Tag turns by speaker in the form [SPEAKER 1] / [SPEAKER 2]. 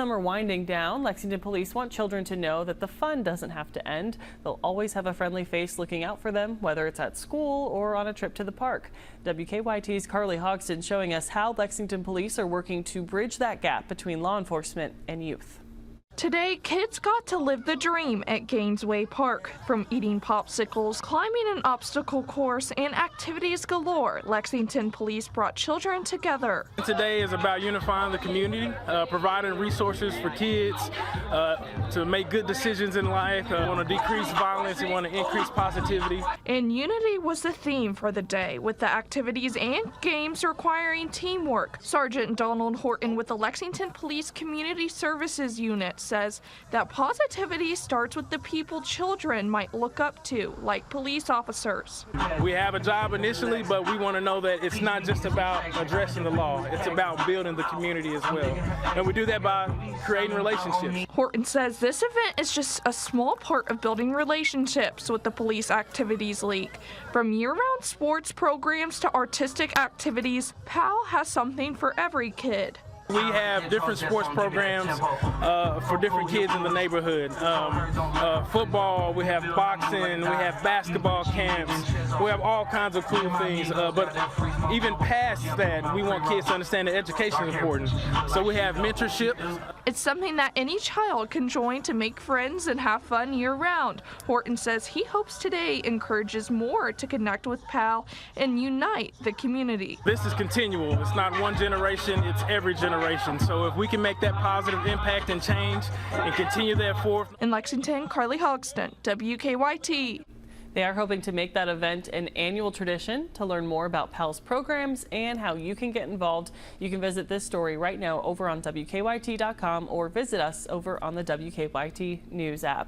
[SPEAKER 1] Summer winding down, Lexington Police want children to know that the fun doesn't have to end. They'll always have a friendly face looking out for them, whether it's at school or on a trip to the park. WKYT's Carly Hogston showing us how Lexington Police are working to bridge that gap between law enforcement and youth.
[SPEAKER 2] Today, kids got to live the dream at Gainesway Park. From eating popsicles, climbing an obstacle course, and activities galore, Lexington Police brought children together.
[SPEAKER 3] Today is about unifying the community, providing resources for kids to make good decisions in life. We want to decrease violence, we want to increase positivity.
[SPEAKER 2] And unity was the theme for the day, with the activities and games requiring teamwork. Sergeant Donald Horton with the Lexington Police Community Services Unit says that positivity starts with the people children might look up to, like police officers.
[SPEAKER 3] We have a job initially, but we want to know that it's not just about addressing the law, it's about building the community as well. And we do that by creating relationships.
[SPEAKER 2] Horton says this event is just a small part of building relationships with the Police Activities League. From year-round sports programs to artistic activities, PAL has something for every kid.
[SPEAKER 3] We have different sports programs for different kids in the neighborhood. Football, we have boxing, we have basketball camps, we have all kinds of cool things. But even past that, we want kids to understand that education is important. So we have mentorship.
[SPEAKER 2] It's something that any child can join to make friends and have fun year-round. Horton says he hopes today encourages more to connect with PAL and unite the community.
[SPEAKER 3] This is continual. It's not one generation, it's every generation. So if we can make that positive impact and change and continue that forth.
[SPEAKER 2] In Lexington, Carly Hogston, WKYT.
[SPEAKER 1] They are hoping to make that event an annual tradition. To learn more about PAL's programs and how you can get involved, you can visit this story right now over on WKYT.com or visit us over on the WKYT News app.